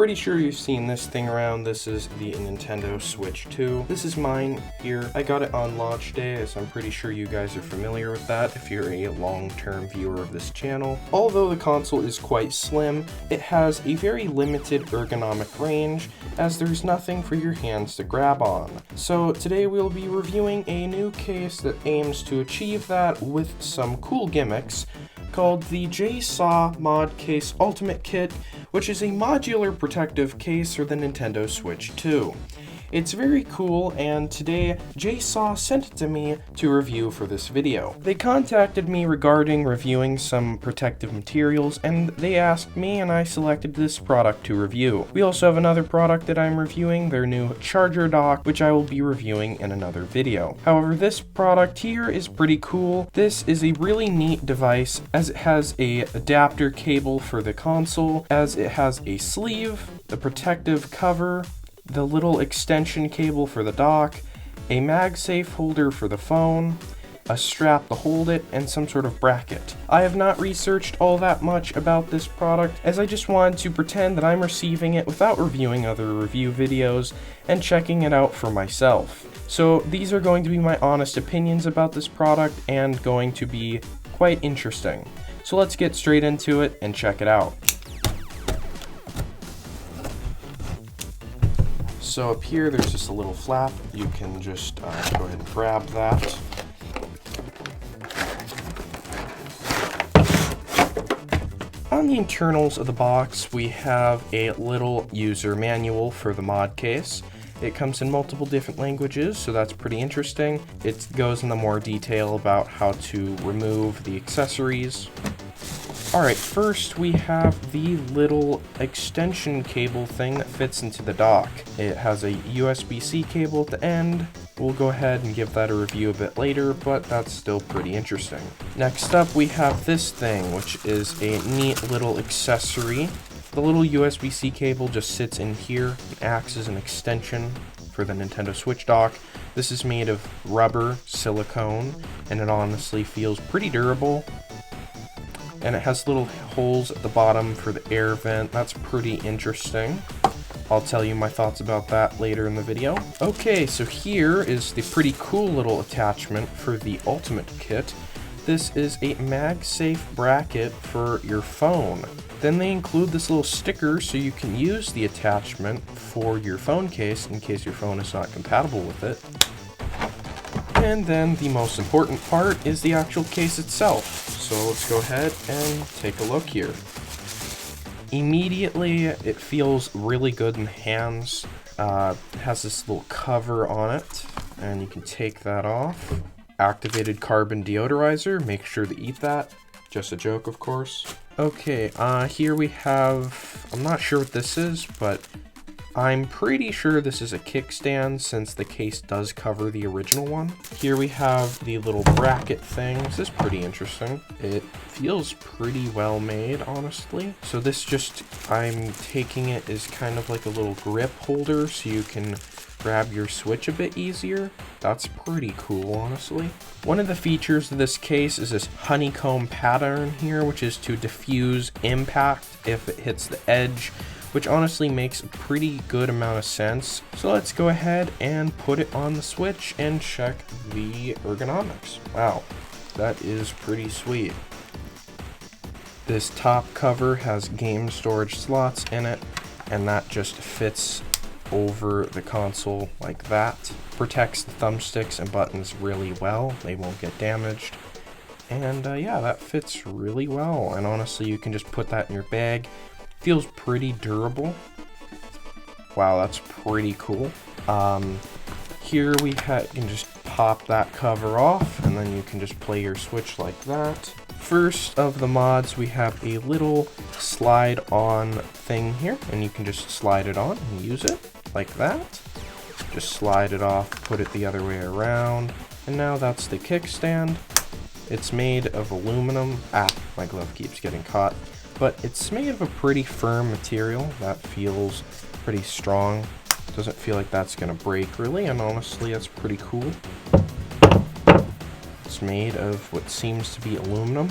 pretty sure you've seen this thing around. This is the Nintendo Switch 2. This is mine here. I got it on launch day, as I'm pretty sure you guys are familiar with that if you're a long-term viewer of this channel. Although the console is quite slim, it has a very limited ergonomic range, as there's nothing for your hands to grab on. So today we'll be reviewing a new case that aims to achieve that with some cool gimmicks, called the JSAUX ModCase Ultimate Kit, which is a modular protective case for the Nintendo Switch 2. It's very cool, and today JSAUX sent it to me to review for this video. They contacted me regarding reviewing some protective materials, and they asked me, and I selected this product to review. We also have another product that I'm reviewing, their new charger dock, which I will be reviewing in another video. However, this product here is pretty cool. This is a really neat device, as it has a adapter cable for the console, as it has a sleeve, the protective cover, the little extension cable for the dock, a MagSafe holder for the phone, a strap to hold it, and some sort of bracket. I have not researched all that much about this product, as I just wanted to pretend that I'm receiving it without reviewing other review videos and checking it out for myself. So these are going to be my honest opinions about this product and going to be quite interesting. So let's get straight into it and check it out. So up here, there's just a little flap. You can just go ahead and grab that. On the internals of the box, we have a little user manual for the ModCase. It comes in multiple different languages, so that's pretty interesting. It goes into more detail about how to remove the accessories. Alright, first we have the little extension cable thing that fits into the dock. It has a USB-C cable at the end. We'll go ahead and give that a review a bit later, but that's still pretty interesting. Next up we have this thing, which is a neat little accessory. The little USB-C cable just sits in here and acts as an extension for the Nintendo Switch dock. This is made of rubber, silicone, and it honestly feels pretty durable. And it has little holes at the bottom for the air vent. That's pretty interesting. I'll tell you my thoughts about that later in the video. Okay, so here is the pretty cool little attachment for the Ultimate Kit. This is a MagSafe bracket for your phone. Then they include this little sticker so you can use the attachment for your phone case in case your phone is not compatible with it. And then the most important part is the actual case itself. So let's go ahead and take a look here. Immediately, it feels really good in the hands. It has this little cover on it, and you can take that off. Activated carbon deodorizer, make sure to eat that. Just a joke, of course. Okay, here we have, I'm not sure what this is, but I'm pretty sure this is a kickstand since the case does cover the original one. Here we have the little bracket thing. This is pretty interesting. It feels pretty well made, honestly. So this just, I'm taking it as kind of like a little grip holder so you can grab your Switch a bit easier. That's pretty cool, honestly. One of the features of this case is this honeycomb pattern here, which is to diffuse impact if it hits the edge, which honestly makes a pretty good amount of sense. So let's go ahead and put it on the Switch and check the ergonomics. Wow, that is pretty sweet. This top cover has game storage slots in it, and that just fits over the console like that. Protects the thumbsticks and buttons really well. They won't get damaged. And yeah, that fits really well. And honestly, you can just put that in your bag. Feels pretty durable. Wow, that's pretty cool. Here we can just pop that cover off, and then you can just play your Switch like that. First of the mods, we have a little slide-on thing here, and you can just slide it on and use it like that. Just slide it off, put it the other way around, and now that's the kickstand. It's made of aluminum. My glove keeps getting caught. But it's made of a pretty firm material that feels pretty strong. Doesn't feel like that's gonna break really, and honestly, that's pretty cool. It's made of what seems to be aluminum.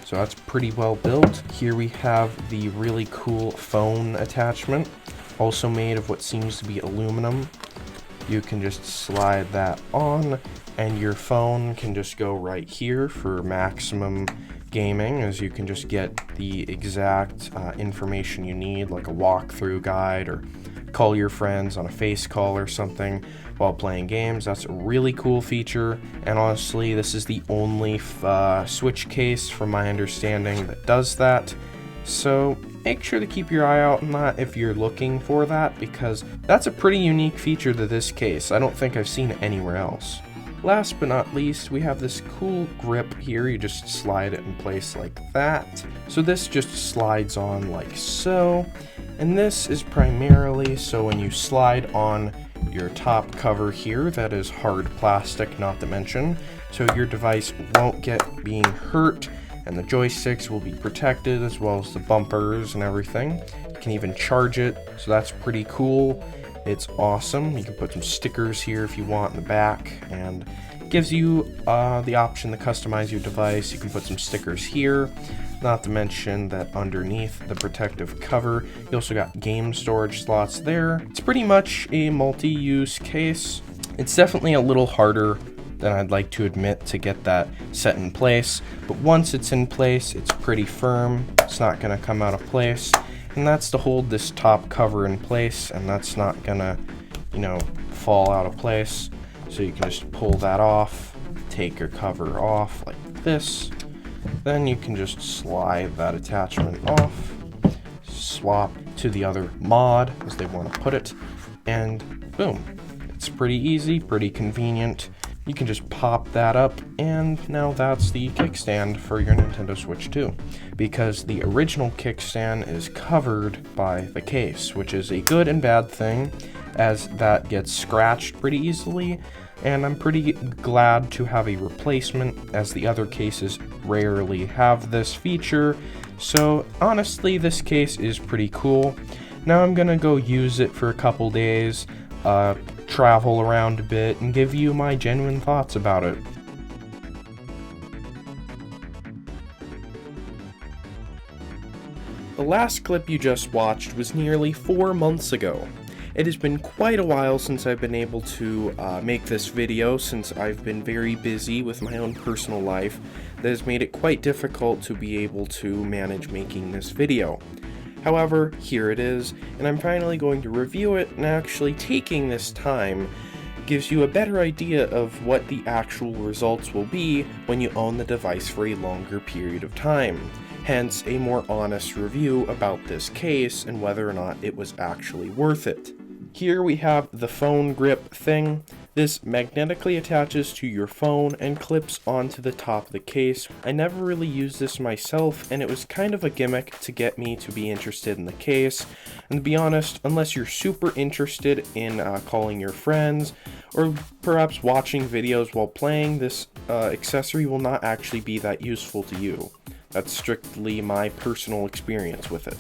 So that's pretty well built. Here we have the really cool phone attachment, also made of what seems to be aluminum. You can just slide that on, and your phone can just go right here for maximum gaming, as you can just get the exact information you need, like a walkthrough guide, or call your friends on a face call or something while playing games. That's a really cool feature, and honestly, this is the only Switch case, from my understanding, that does that. So make sure to keep your eye out on that if you're looking for that, because that's a pretty unique feature to this case. I don't think I've seen it anywhere else. Last but not least, we have this cool grip here. You just slide it in place like that. So this just slides on like so. And this is primarily so when you slide on your top cover here, that is hard plastic, not to mention, so your device won't get being hurt, and the joysticks will be protected, as well as the bumpers and everything. You can even charge it, so that's pretty cool. It's awesome. You can put some stickers here if you want in the back, and it gives you the option to customize your device. You can put some stickers here, not to mention that underneath the protective cover, you also got game storage slots there. It's pretty much a multi-use case. It's definitely a little harder than I'd like to admit to get that set in place, but once it's in place, it's pretty firm. It's not going to come out of place, and that's to hold this top cover in place, and that's not going to, fall out of place. So you can just pull that off, take your cover off like this, then you can just slide that attachment off, swap to the other mod, as they want to put it, and boom. It's pretty easy, pretty convenient. You can just pop that up, and now that's the kickstand for your Nintendo Switch 2, because the original kickstand is covered by the case, which is a good and bad thing, as that gets scratched pretty easily, and I'm pretty glad to have a replacement, as the other cases rarely have this feature. So honestly, this case is pretty cool. Now I'm gonna go use it for a couple days, travel around a bit, and give you my genuine thoughts about it. The last clip you just watched was nearly 4 months ago. It has been quite a while since I've been able to make this video, since I've been very busy with my own personal life. That has made it quite difficult to be able to manage making this video. However, here it is, and I'm finally going to review it, and actually taking this time gives you a better idea of what the actual results will be when you own the device for a longer period of time. Hence, a more honest review about this case and whether or not it was actually worth it. Here we have the phone grip thing. This magnetically attaches to your phone and clips onto the top of the case. I never really used this myself, and it was kind of a gimmick to get me to be interested in the case. And to be honest, unless you're super interested in calling your friends, or perhaps watching videos while playing, this accessory will not actually be that useful to you. That's strictly my personal experience with it.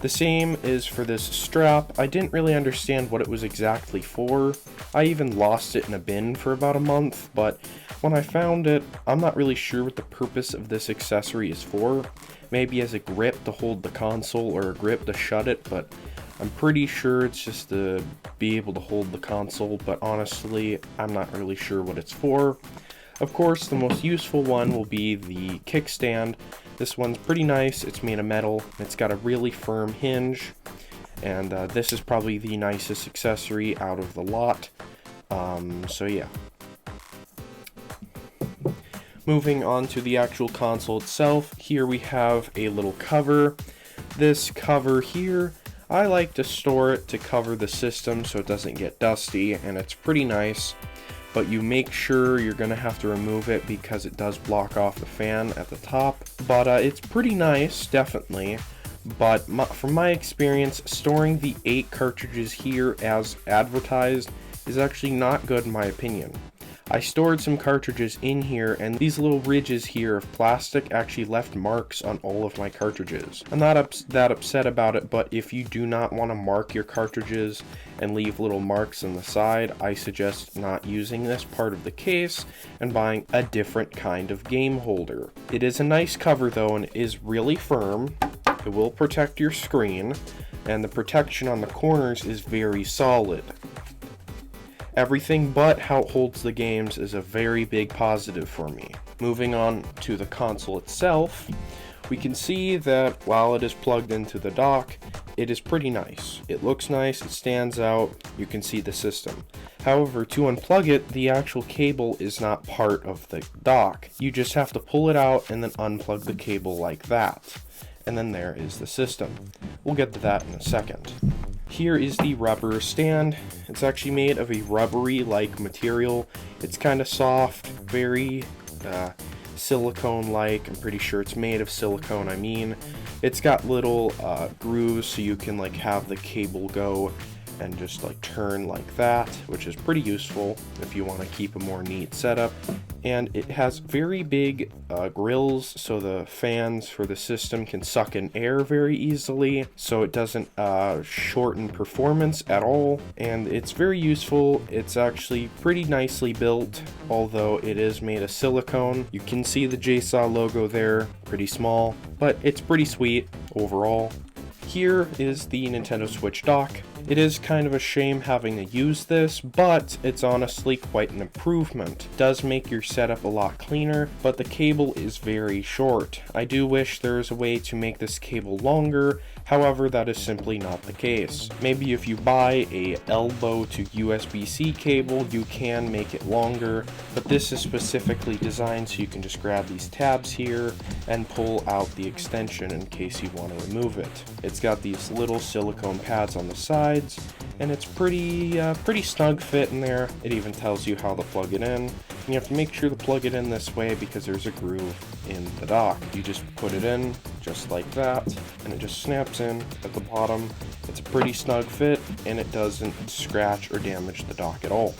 The same is for this strap. I didn't really understand what it was exactly for. I even lost it in a bin for about a month, but when I found it, I'm not really sure what the purpose of this accessory is for. Maybe as a grip to hold the console, or a grip to shut it, but I'm pretty sure it's just to be able to hold the console, but honestly, I'm not really sure what it's for. Of course, the most useful one will be the kickstand. This one's pretty nice. It's made of metal. It's got a really firm hinge, and this is probably the nicest accessory out of the lot. So yeah. Moving on to the actual console itself, here we have a little cover. This cover here, I like to store it to cover the system so it doesn't get dusty, and it's pretty nice. But you make sure you're going to have to remove it because it does block off the fan at the top. But it's pretty nice, definitely. But from my experience, storing the 8 cartridges here as advertised is actually not good in my opinion. I stored some cartridges in here, and these little ridges here of plastic actually left marks on all of my cartridges. I'm not that upset about it, but if you do not want to mark your cartridges and leave little marks on the side, I suggest not using this part of the case and buying a different kind of game holder. It is a nice cover though, and it is really firm. It will protect your screen, and the protection on the corners is very solid. Everything but how it holds the games is a very big positive for me. Moving on to the console itself, we can see that while it is plugged into the dock, it is pretty nice. It looks nice, it stands out, you can see the system. However, to unplug it, the actual cable is not part of the dock. You just have to pull it out and then unplug the cable like that. And then there is the system. We'll get to that in a second. Here is the rubber stand. It's actually made of a rubbery-like material. It's kind of soft, very silicone-like. I'm pretty sure it's made of silicone, I mean. It's got little grooves so you can like have the cable go and just like turn like that, which is pretty useful if you want to keep a more neat setup. And it has very big grills, so the fans for the system can suck in air very easily, so it doesn't shorten performance at all. And it's very useful. It's actually pretty nicely built, although it is made of silicone. You can see the JSAUX logo there, pretty small, but it's pretty sweet overall. Here is the Nintendo Switch dock. It is kind of a shame having to use this, but it's honestly quite an improvement. It does make your setup a lot cleaner, but the cable is very short. I do wish there was a way to make this cable longer, however that is simply not the case. Maybe if you buy a elbow to USB-C cable, you can make it longer, but this is specifically designed so you can just grab these tabs here and pull out the extension in case you want to remove it. It's got these little silicone pads on the sides, and it's pretty snug fit in there. It even tells you how to plug it in. And you have to make sure to plug it in this way because there's a groove in the dock. You just put it in just like that, and it just snaps in at the bottom. It's a pretty snug fit, and it doesn't scratch or damage the dock at all.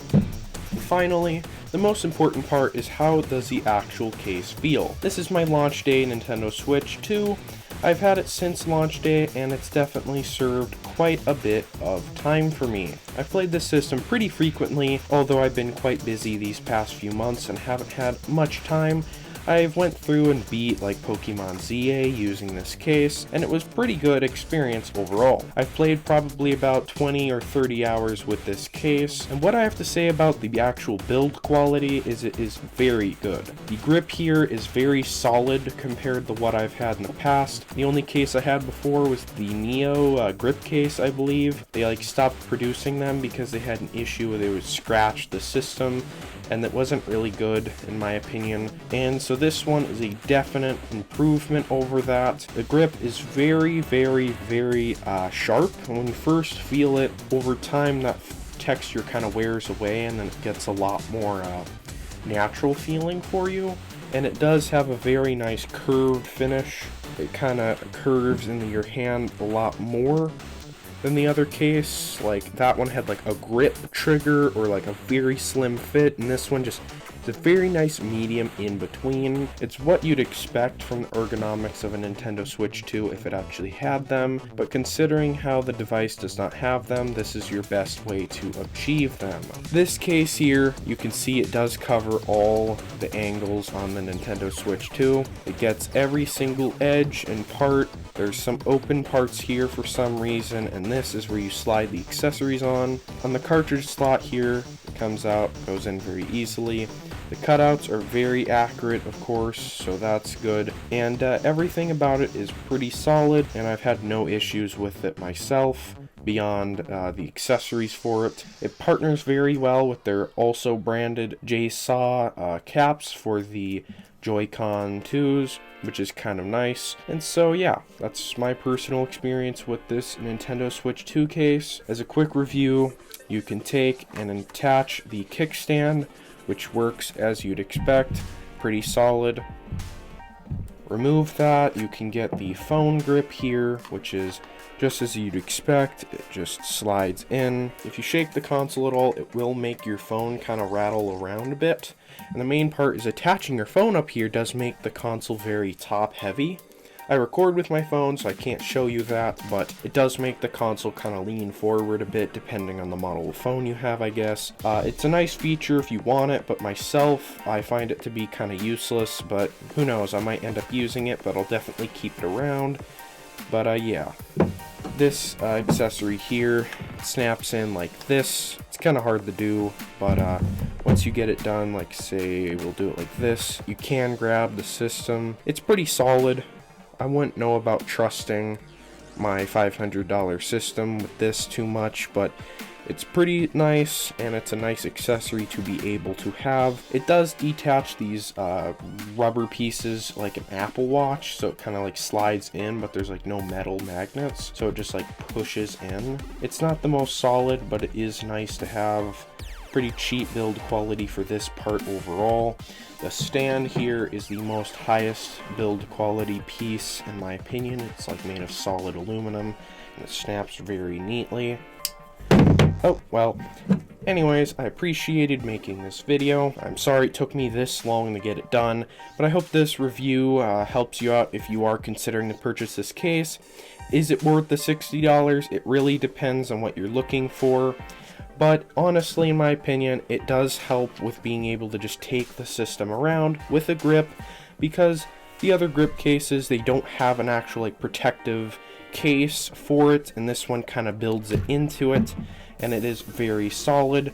Finally, the most important part is how does the actual case feel. This is my launch day Nintendo Switch 2. I've had it since launch day, and it's definitely served quite a bit of time for me. I've played this system pretty frequently, although I've been quite busy these past few months and haven't had much time. I've went through and beat like Pokemon ZA using this case, and it was pretty good experience overall. I've played probably about 20 or 30 hours with this case, and what I have to say about the actual build quality is it is very good. The grip here is very solid compared to what I've had in the past. The only case I had before was the Neo grip case, I believe. They like stopped producing them because they had an issue where they would scratch the system, and that wasn't really good in my opinion. And so this one is a definite improvement over that. The grip is very sharp. When you first feel it, over time that texture kind of wears away, and then it gets a lot more natural feeling for you. And it does have a very nice curved finish. It kind of curves into your hand a lot more than the other case. Like that one had like a grip trigger or like a very slim fit, and this one just It's a very nice medium in between. It's what you'd expect from the ergonomics of a Nintendo Switch 2 if it actually had them, but considering how the device does not have them, this is your best way to achieve them. This case here, you can see it does cover all the angles on the Nintendo Switch 2. It gets every single edge and part. There's some open parts here for some reason, and this is where you slide the accessories on. On the cartridge slot here, it comes out, goes in very easily. The cutouts are very accurate, of course, so that's good. And everything about it is pretty solid, and I've had no issues with it myself beyond the accessories for it. It partners very well with their also branded JSAUX caps for the Joy-Con 2s, which is kind of nice. And so yeah, that's my personal experience with this Nintendo Switch 2 case. As a quick review, you can take and attach the kickstand, which works as you'd expect, pretty solid, remove that, you can get the phone grip here, which is just as you'd expect. It just slides in. If you shake the console at all, it will make your phone kind of rattle around a bit. And the main part is attaching your phone up here does make the console very top heavy. I record with my phone, so I can't show you that, but it does make the console kind of lean forward a bit depending on the model of phone you have, I guess. It's a nice feature if you want it, but myself, I find it to be kind of useless, but who knows, I might end up using it, but I'll definitely keep it around. But yeah, this accessory here snaps in like this. It's kind of hard to do, but once you get it done, like say we'll do it like this, you can grab the system. It's pretty solid. I wouldn't know about trusting my $500 system with this too much, but it's pretty nice, and it's a nice accessory to be able to have. It does detach these rubber pieces like an Apple Watch, so it kind of like slides in, but there's like no metal magnets, so it just like pushes in. It's not the most solid, but it is nice to have. Pretty cheap build quality for this part overall. The stand here is the most highest build quality piece in my opinion. It's like made of solid aluminum and it snaps very neatly. Oh, well, anyways, I appreciated making this video. I'm sorry it took me this long to get it done, but I hope this review helps you out if you are considering to purchase this case. Is it worth the $60? It really depends on what you're looking for. But honestly, in my opinion, it does help with being able to just take the system around with a grip, because the other grip cases, they don't have an actual like protective case for it, and this one kind of builds it into it, and it is very solid.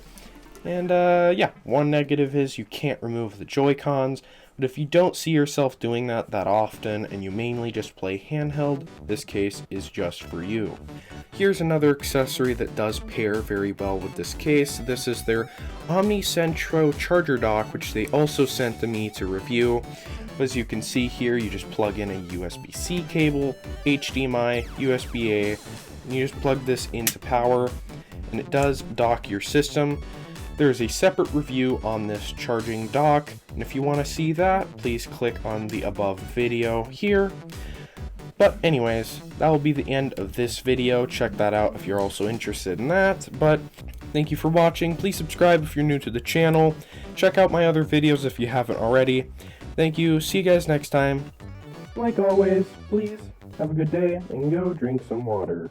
And yeah, one negative is you can't remove the Joy-Cons, but if you don't see yourself doing that often and you mainly just play handheld, this case is just for you. Here's another accessory that does pair very well with this case. This is their OmniCentro charger dock, which they also sent to me to review. As you can see here, you just plug in a USB-C cable, HDMI, USB-A, and you just plug this into power, and it does dock your system. There's a separate review on this charging dock, and if you want to see that, please click on the above video here. But anyways, that will be the end of this video. Check that out if you're also interested in that. But thank you for watching. Please subscribe if you're new to the channel. Check out my other videos if you haven't already. Thank you. See you guys next time. Like always, please have a good day and go drink some water.